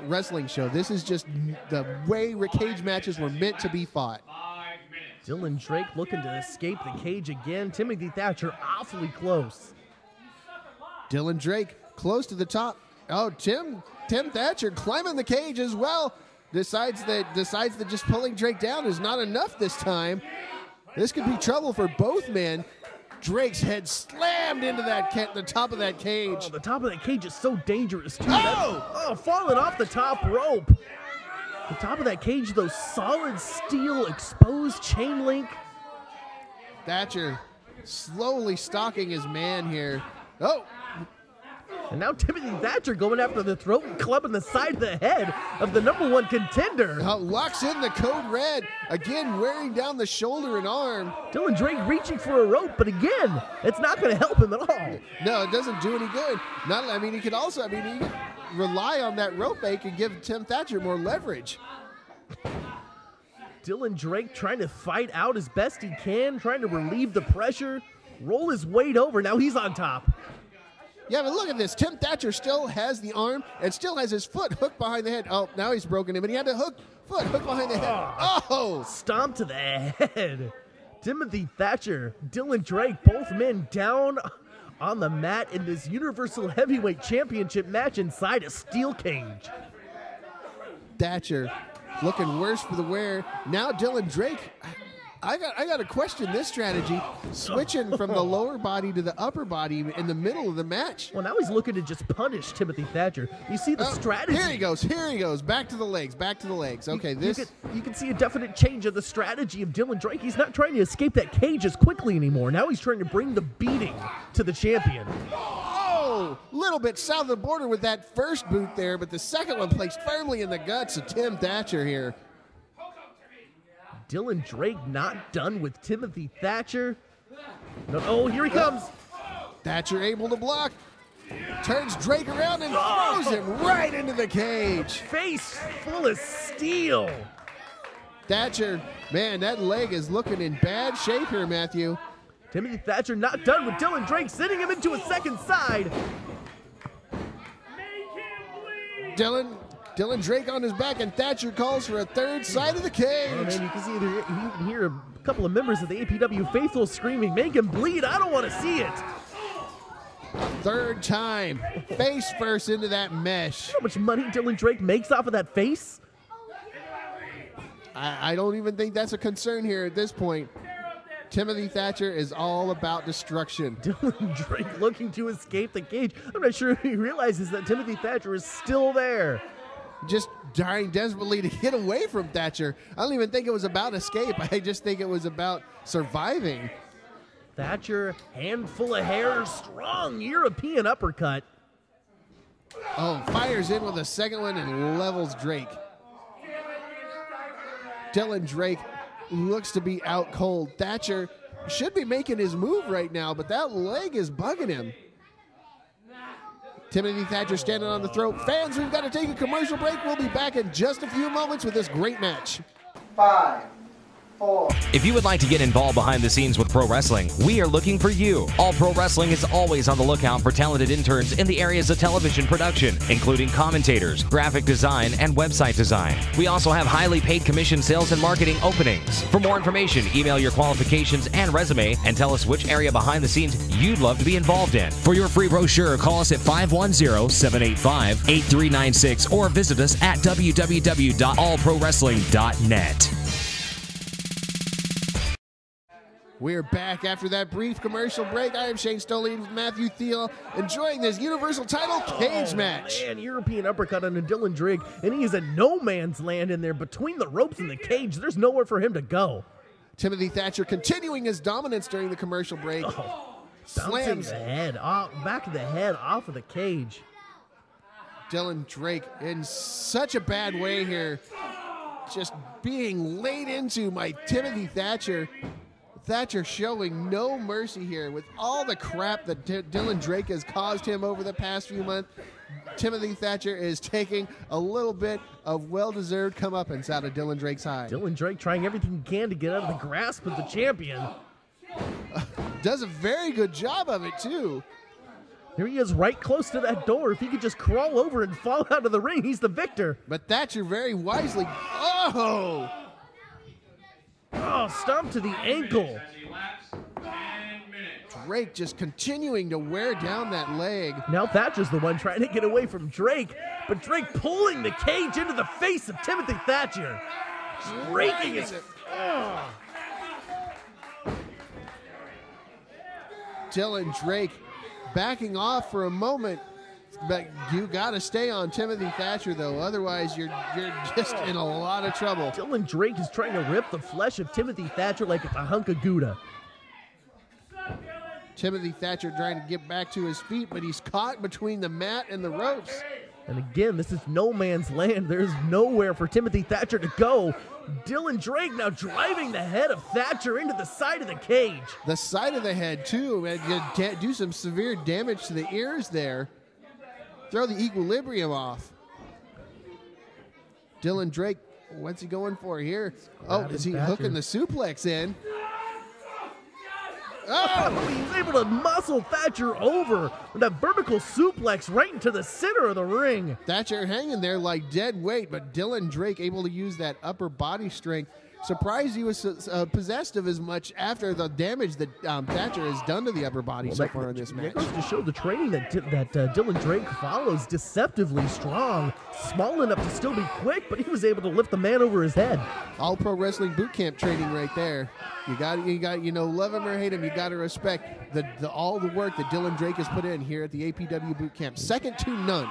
wrestling show. This is just the way cage matches were meant to be fought. Dylan Drake looking to escape the cage again. Timothy Thatcher awfully close. Dylan Drake close to the top. Oh, Tim Thatcher climbing the cage as well. Decides that just pulling Drake down is not enough this time. This could be trouble for both men. Drake's head slammed into the top of that cage. Oh, the top of that cage is so dangerous, too. Oh! Falling off the top rope. The top of that cage, though, solid steel, exposed chain link. Thatcher slowly stalking his man here. Oh! And now Timothy Thatcher going after the throat and clubbing the side of the head of the #1 contender. Locks in the code red. Again, wearing down the shoulder and arm. Dylan Drake reaching for a rope, but again, it's not going to help him at all. No, it doesn't do any good. He could also, he could rely on that rope break and give Tim Thatcher more leverage. Dylan Drake trying to fight out as best he can, trying to relieve the pressure, roll his weight over. Now he's on top. Yeah, but look at this. Tim Thatcher still has the arm and still has his foot hooked behind the head. Oh, now he's broken him, but he had the foot hooked behind the head. Oh! Stomp to the head. Timothy Thatcher, Dylan Drake, both men down on the mat in this Universal Heavyweight Championship match inside a steel cage. Thatcher looking worse for the wear. Now Dylan Drake, I got to question this strategy, switching from the lower body to the upper body in the middle of the match. Well, now he's looking to just punish Timothy Thatcher. You see the strategy. Here he goes. Back to the legs. Okay, you can see a definite change of the strategy of Dylan Drake. He's not trying to escape that cage as quickly anymore. Now he's trying to bring the beating to the champion. Oh, little bit south of the border with that first boot there, but the second one placed firmly in the guts of Tim Thatcher here. Dylan Drake not done with Timothy Thatcher. No, oh, here he comes. Thatcher able to block. Turns Drake around and throws him right into the cage. Face full of steel. Thatcher, man, that leg is looking in bad shape here, Matthew. Timothy Thatcher not done with Dylan Drake, sending him into a second side. Dylan Drake on his back, and Thatcher calls for a third side of the cage. Oh, man, you can hear a couple of members of the APW faithful screaming, "Make him bleed, I don't want to see it." Third time, face first into that mesh. How much money Dylan Drake makes off of that face? I don't even think that's a concern here at this point. Timothy Thatcher is all about destruction. Dylan Drake looking to escape the cage. I'm not sure if he realizes that Timothy Thatcher is still there. Just trying desperately to get away from Thatcher. I don't even think it was about escape. I just think it was about surviving. Thatcher, handful of hair, strong European uppercut. Oh, fires in with a second one and levels Drake. Dylan Drake looks to be out cold. Thatcher should be making his move right now, but that leg is bugging him. Timothy Thatcher standing on the throat. Fans, we've got to take a commercial break. We'll be back in just a few moments with this great match. 5, 4. If you would like to get involved behind the scenes with pro wrestling, we are looking for you. All Pro Wrestling is always on the lookout for talented interns in the areas of television production, including commentators, graphic design, and website design. We also have highly paid commission sales and marketing openings. For more information, email your qualifications and resume and tell us which area behind the scenes you'd love to be involved in. For your free brochure, call us at 510-785-8396 or visit us at www.allprowrestling.net. We're back after that brief commercial break. I am Shane Stoli with Matthew Theall, enjoying this Universal title cage match. Man, European uppercut on Dylan Drake, and he is in no man's land in there between the ropes and the cage. There's nowhere for him to go. Timothy Thatcher continuing his dominance during the commercial break. Slams the head off, back of the head off of the cage. Dylan Drake in such a bad way here, just being laid into by Timothy Thatcher. Thatcher showing no mercy here with all the crap that Dylan Drake has caused him over the past few months. Timothy Thatcher is taking a little bit of well-deserved comeuppance out of Dylan Drake's hide. Dylan Drake trying everything he can to get out of the grasp of the champion. Does a very good job of it, too. Here he is right close to that door. If he could just crawl over and fall out of the ring, he's the victor. But Thatcher very wisely... Oh! Oh, stomp to the ankle. Drake just continuing to wear down that leg. Now Thatcher's the one trying to get away from Drake, but Drake pulling the cage into the face of Timothy Thatcher. Raking his... Dylan Drake backing off for a moment. But you got to stay on Timothy Thatcher, though. Otherwise, you're just in a lot of trouble. Dylan Drake is trying to rip the flesh of Timothy Thatcher like it's a hunk of Gouda. Timothy Thatcher trying to get back to his feet, but he's caught between the mat and the ropes. And again, this is no man's land. There's nowhere for Timothy Thatcher to go. Dylan Drake now driving the head of Thatcher into the side of the cage. The side of the head, too. And you do some severe damage to the ears there. Throw the equilibrium off. Dylan Drake, what's he going for here? Oh, is he hooking the suplex in? Oh, he's able to muscle Thatcher over with that vertical suplex right into the center of the ring. Thatcher hanging there like dead weight, but Dylan Drake able to use that upper body strength. Surprised he was possessed of as much after the damage that Thatcher has done to the upper body so far in this match. It goes to show the training that Dylan Drake follows deceptively strong. Small enough to still be quick, but he was able to lift the man over his head. All pro wrestling boot camp training right there. You got love him or hate him, you got to respect all the work that Dylan Drake has put in here at the APW boot camp. Second to none.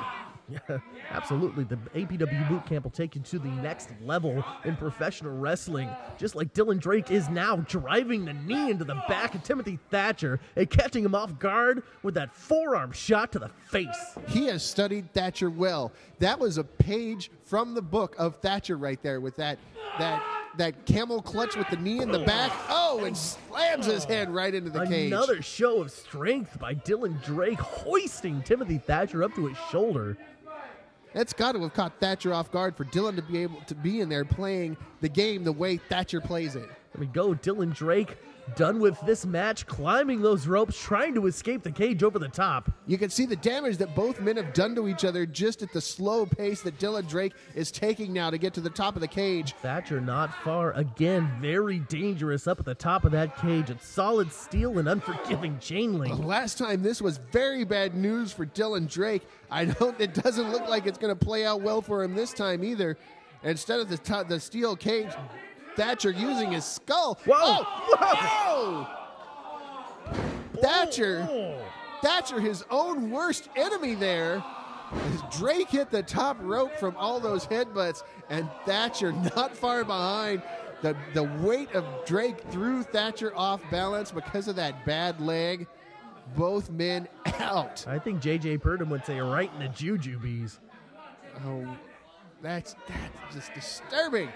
Yeah, absolutely. The APW boot camp will take you to the next level in professional wrestling. Just like Dylan Drake is now driving the knee into the back of Timothy Thatcher and catching him off guard with that forearm shot to the face. He has studied Thatcher well. That was a page from the book of Thatcher right there with that camel clutch with the knee in the back. Oh, and slams his head right into the cage. Another show of strength by Dylan Drake, hoisting Timothy Thatcher up to his shoulder. That's got to have caught Thatcher off guard for Dylan to be able to be in there playing the game the way Thatcher plays it. There we go, Dylan Drake done with this match, climbing those ropes, trying to escape the cage over the top. You can see the damage that both men have done to each other just at the slow pace that Dylan Drake is taking now to get to the top of the cage. Thatcher not far. Again, very dangerous up at the top of that cage. It's solid steel and unforgiving chain link. Last time this was very bad news for Dylan Drake. It doesn't look like it's going to play out well for him this time either. Instead of the steel cage, Thatcher using his skull. Whoa! Oh, whoa! Thatcher, his own worst enemy there. As Drake hit the top rope from all those headbutts, and Thatcher not far behind. The weight of Drake threw Thatcher off balance because of that bad leg. Both men out. I think J.J. Purdom would say right in the jujubes. Oh, that's just disturbing.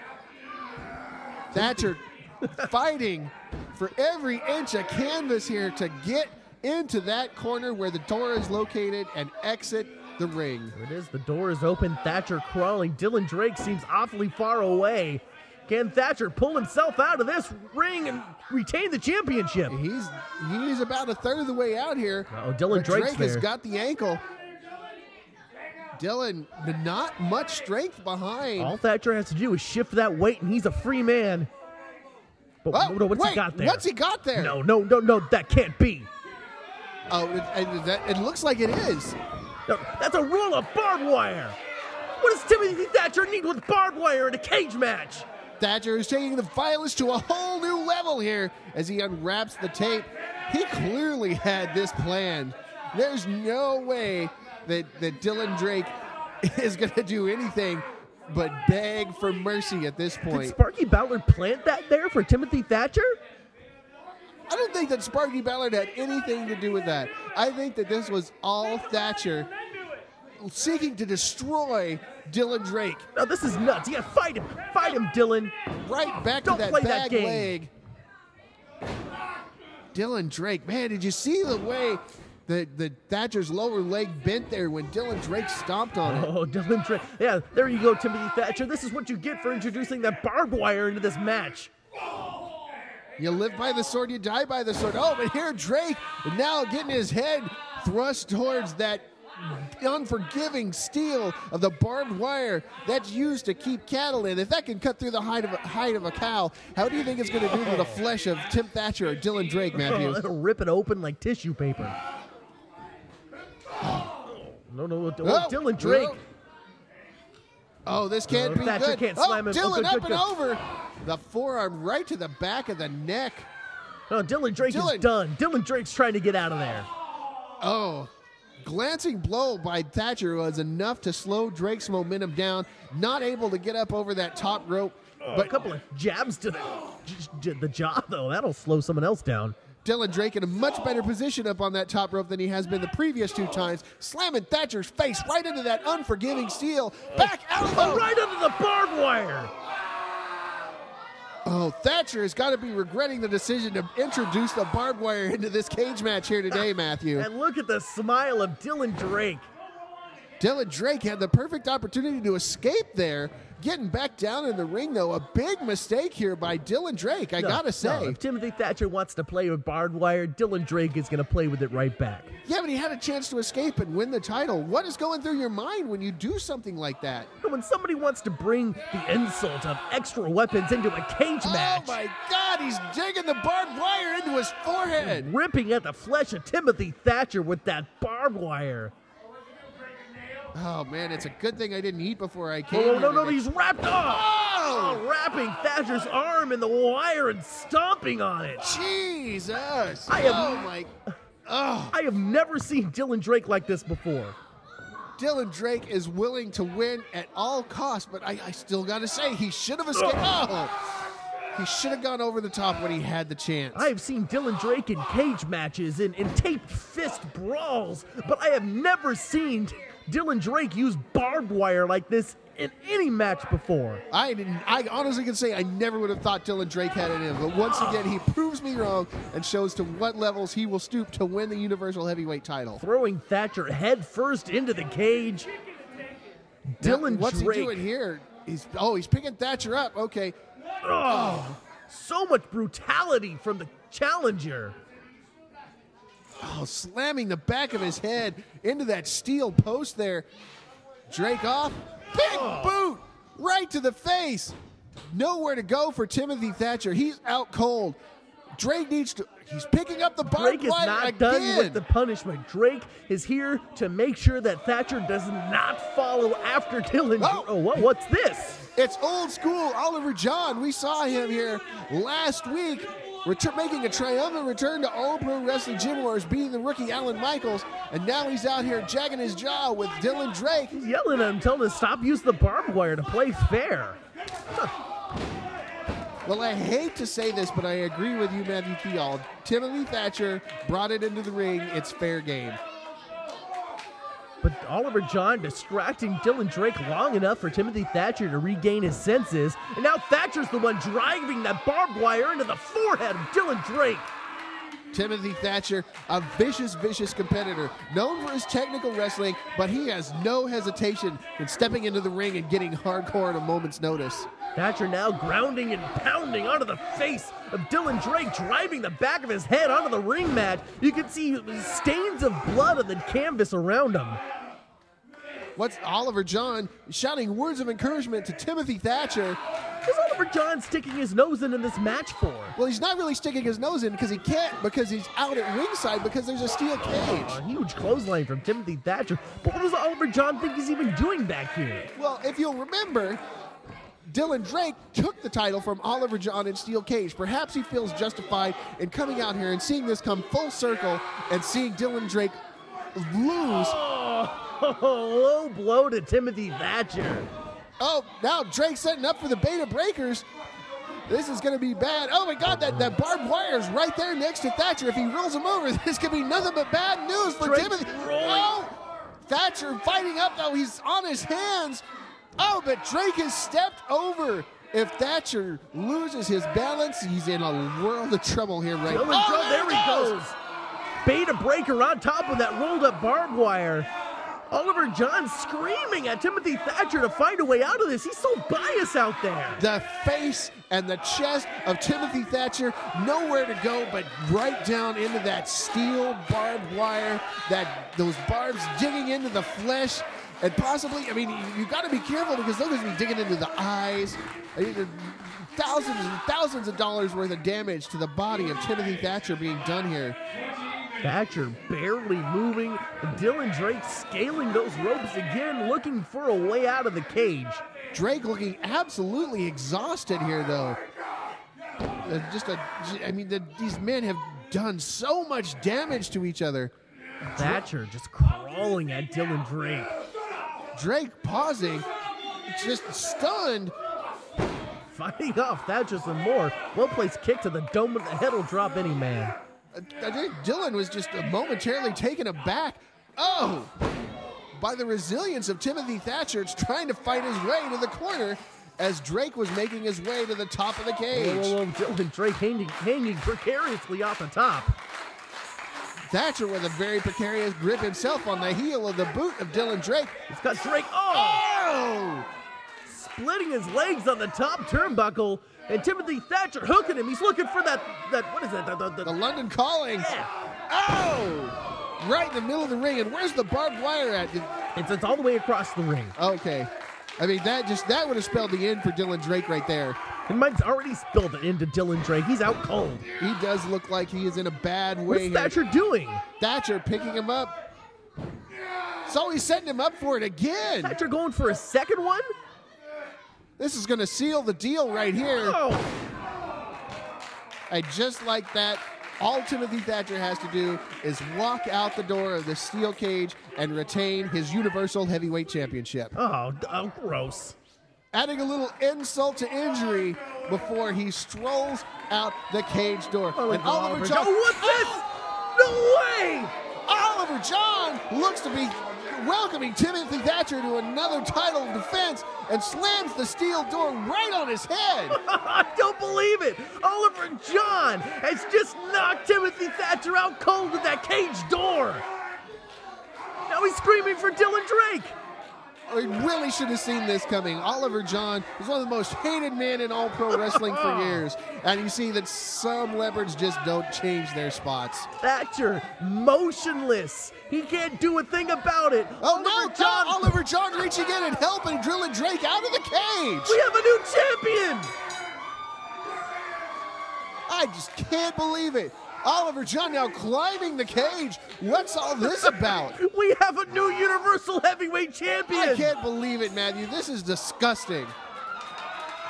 Thatcher fighting for every inch of canvas here to get into that corner where the door is located and exit the ring. There it is. The door is open. Thatcher crawling. Dylan Drake seems awfully far away. Can Thatcher pull himself out of this ring and retain the championship? He's about a third of the way out here. Oh, Dylan Drake has got the ankle. Dylan, not much strength behind. All Thatcher has to do is shift that weight, and he's a free man. But what's he got there? What's he got there? No, that can't be. Oh, it looks like it is. No, that's a roll of barbed wire. What does Timothy Thatcher need with barbed wire in a cage match? Thatcher is taking the violence to a whole new level here as he unwraps the tape. He clearly had this planned. There's no way that Dylan Drake is going to do anything but beg for mercy at this point. Did Sparky Ballard plant that there for Timothy Thatcher? I don't think that Sparky Ballard had anything to do with that. I think that this was all Thatcher seeking to destroy Dylan Drake. No, this is nuts. Yeah, fight him, Dylan. Right back to that bag leg. Dylan Drake, man, did you see the way that Thatcher's lower leg bent there when Dylan Drake stomped on it? Oh, Dylan Drake. Yeah, there you go, Timothy Thatcher. This is what you get for introducing that barbed wire into this match. You live by the sword, you die by the sword. Oh, but here Drake now getting his head thrust towards that unforgiving steel of the barbed wire that's used to keep cattle in. If that can cut through the hide of a cow, how do you think it's going to do to the flesh of Tim Thatcher or Dylan Drake, Matthew? Oh, it'll rip it open like tissue paper. No, Dylan Drake. Oh, this can't be Thatcher good. Can't slam him. Dylan Good. and over. The forearm right to the back of the neck. Oh, Dylan Drake is done. Dylan Drake's trying to get out of there. Oh, glancing blow by Thatcher was enough to slow Drake's momentum down. Not able to get up over that top rope. But a couple of jabs to the jaw, though. That'll slow someone else down. Dylan Drake in a much better position up on that top rope than he has been the previous 2 times, slamming Thatcher's face right into that unforgiving steel. Back elbow. Right under the barbed wire. Oh, Thatcher has got to be regretting the decision to introduce the barbed wire into this cage match here today, Matthew. And look at the smile of Dylan Drake. Dylan Drake had the perfect opportunity to escape there. Getting back down in the ring, though, a big mistake here by Dylan Drake, I gotta say. No, if Timothy Thatcher wants to play with barbed wire, Dylan Drake is going to play with it right back. Yeah, but he had a chance to escape and win the title. What is going through your mind when you do something like that? When somebody wants to bring the insult of extra weapons into a cage match. Oh, my God, he's digging the barbed wire into his forehead. Ripping at the flesh of Timothy Thatcher with that barbed wire. Oh, man, it's a good thing I didn't eat before I came. Oh, no, he's wrapped up. Oh, wrapping Thatcher's arm in the wire and stomping on it. Jesus. I have never seen Dylan Drake like this before. Dylan Drake is willing to win at all costs, but I still got to say, he should have escaped. Oh, he should have gone over the top when he had the chance. I have seen Dylan Drake in cage matches, in taped fist brawls, but I have never seen Dylan Drake use barbed wire like this in any match before. I honestly can say I never would have thought Dylan Drake had it in him, but once again, he proves me wrong and shows to what levels he will stoop to win the Universal Heavyweight title. Throwing Thatcher head first into the cage. Dylan what's Drake. He doing here? He's picking Thatcher up. Okay. Oh, so much brutality from the challenger. Oh, slamming the back of his head into that steel post there. Drake off. Big boot right to the face. Nowhere to go for Timothy Thatcher. He's out cold. Drake needs to. He's picking up the barbed wire again. Drake is not done with the punishment. Drake is here to make sure that Thatcher does not follow after Dylan. Oh, what's this? It's old school Oliver John. We saw him here last week. Making a triumphant return to All Pro Wrestling Gym Wars, beating the rookie Alan Michaels, and now he's out here jagging his jaw with Dylan Drake. He's yelling at him, telling him to stop using the barbed wire to play fair. Well, I hate to say this, but I agree with you, Matthew Theall. Timothy Thatcher brought it into the ring. It's fair game. But Oliver John distracting Dylan Drake long enough for Timothy Thatcher to regain his senses. And now Thatcher's the one driving that barbed wire into the forehead of Dylan Drake. Timothy Thatcher, a vicious, vicious competitor, known for his technical wrestling, but he has no hesitation in stepping into the ring and getting hardcore at a moment's notice. Thatcher now grounding and pounding onto the face of Dylan Drake, driving the back of his head onto the ring mat. You can see stains of blood on the canvas around him. What's Oliver John shouting words of encouragement to Timothy Thatcher? What's Oliver John sticking his nose in this match for? Well, he's not really sticking his nose in because he can't, because he's out at ringside because there's a steel cage. A huge clothesline from Timothy Thatcher. But what does Oliver John think he's even doing back here? Well, if you'll remember, Dylan Drake took the title from Oliver John in steel cage. Perhaps he feels justified in coming out here and seeing this come full circle and seeing Dylan Drake lose. Low blow to Timothy Thatcher. Oh, now Drake setting up for the Beta Breakers. This is going to be bad. Oh, my God, that barbed wire is right there next to Thatcher. If he rolls him over, this could be nothing but bad news for Timothy. Oh, Thatcher fighting up, though. He's on his hands. Oh, but Drake has stepped over. If Thatcher loses his balance, he's in a world of trouble here right now. There he goes. Beta breaker on top of that rolled up barbed wire. Oliver John screaming at Timothy Thatcher to find a way out of this. He's so biased out there. The face and the chest of Timothy Thatcher, nowhere to go but right down into that steel barbed wire, those barbs digging into the flesh. And possibly, I mean, you got to be careful because they're going to be digging into the eyes. Thousands and thousands of dollars worth of damage to the body of Timothy Thatcher being done here. Thatcher barely moving. Dylan Drake scaling those ropes again, looking for a way out of the cage. Drake looking absolutely exhausted here, though. These men have done so much damage to each other. Thatcher just crawling at Dylan Drake. Drake pausing, just stunned. Fighting off Thatcher some more. Well-placed kick to the dome of the head will drop any man. I think Dylan was just momentarily taken aback. Oh! By the resilience of Timothy Thatcher, it's trying to fight his way to the corner as Drake was making his way to the top of the cage. Whoa, Dylan Drake hanging precariously off the top. Thatcher with a very precarious grip himself on the heel of the boot of Dylan Drake. He's got Drake. Oh! Splitting his legs on the top turnbuckle, and Timothy Thatcher hooking him. He's looking for that what is it? The London Calling. Yeah. Oh! Right in the middle of the ring. And where's the barbed wire at? It's all the way across the ring. Okay. I mean, that would have spelled the end for Dylan Drake right there. And Mike's already spilled it into Dylan Drake. He's out cold. He does look like he is in a bad way. What's Thatcher doing? Thatcher picking him up. So he's setting him up for it again. Thatcher going for a second one? This is going to seal the deal right here. Oh. And just like that, all Timothy Thatcher has to do is walk out the door of the steel cage and retain his Universal Heavyweight Championship. Oh, gross. Adding a little insult to injury before he strolls out the cage door. Oh, and Oliver John. What's this? No way! Oliver John looks to be welcoming Timothy Thatcher to another title defense and slams the steel door right on his head. I don't believe it. Oliver John has just knocked Timothy Thatcher out cold with that cage door. Now he's screaming for Dylan Drake. We really should have seen this coming. Oliver John is one of the most hated men in all pro wrestling for years. And you see that some leopards just don't change their spots. Thatcher, motionless. He can't do a thing about it. Oliver John reaching in and helping Dylan Drake out of the cage. We have a new champion. I just can't believe it. Oliver John now climbing the cage. What's all this about? We have a new Universal Heavyweight Champion. I can't believe it, Matthew. This is disgusting.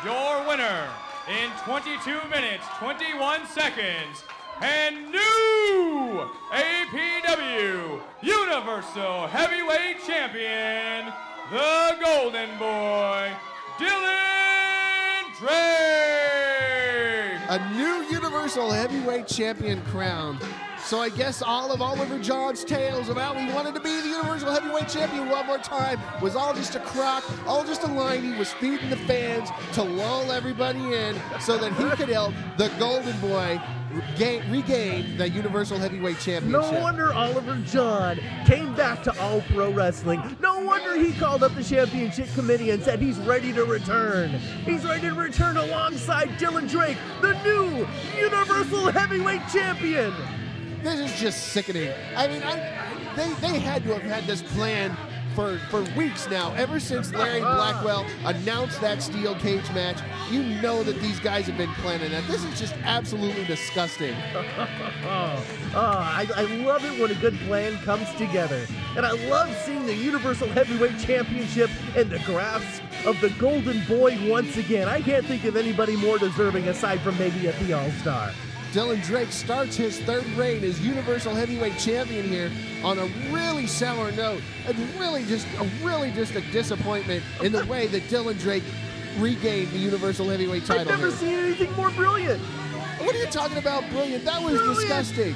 Your winner in 22 minutes, 21 seconds, and new APW Universal Heavyweight Champion, the Golden Boy, Dylan Drake. A new Universal Heavyweight Champion crown. So I guess all of Oliver John's tales about he wanted to be the Universal Heavyweight Champion one more time was all just a crock, all just a line he was feeding the fans to lull everybody in so that he could help the Golden Boy regain the Universal Heavyweight Championship. No wonder Oliver John came back to All Pro Wrestling. No wonder he called up the championship committee and said he's ready to return. He's ready to return alongside Dylan Drake, the new Universal Heavyweight Champion. This is just sickening. I mean, they had to have had this plan for weeks now. Ever since Larry Blackwell announced that steel cage match, you know that these guys have been planning that. This is just absolutely disgusting. I love it when a good plan comes together. And I love seeing the Universal Heavyweight Championship in the grasp of the Golden Boy once again. I can't think of anybody more deserving aside from maybe a Theall star. Dylan Drake starts his third reign as Universal Heavyweight Champion here on a really sour note, and really just a disappointment in the way that Dylan Drake regained the Universal Heavyweight title. I've never seen anything more brilliant. What are you talking about, brilliant? That was disgusting.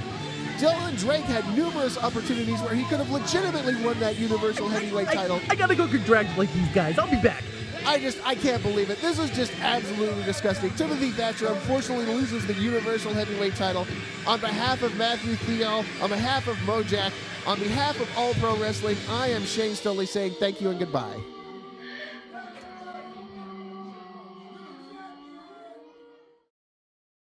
Dylan Drake had numerous opportunities where he could have legitimately won that Universal Heavyweight title. I gotta go congratulate these guys. I'll be back. I can't believe it. This is just absolutely disgusting. Timothy Thatcher unfortunately loses the Universal Heavyweight title. On behalf of Matthew Theall, on behalf of Mojack, on behalf of All Pro Wrestling, I am Shane Stoli saying thank you and goodbye.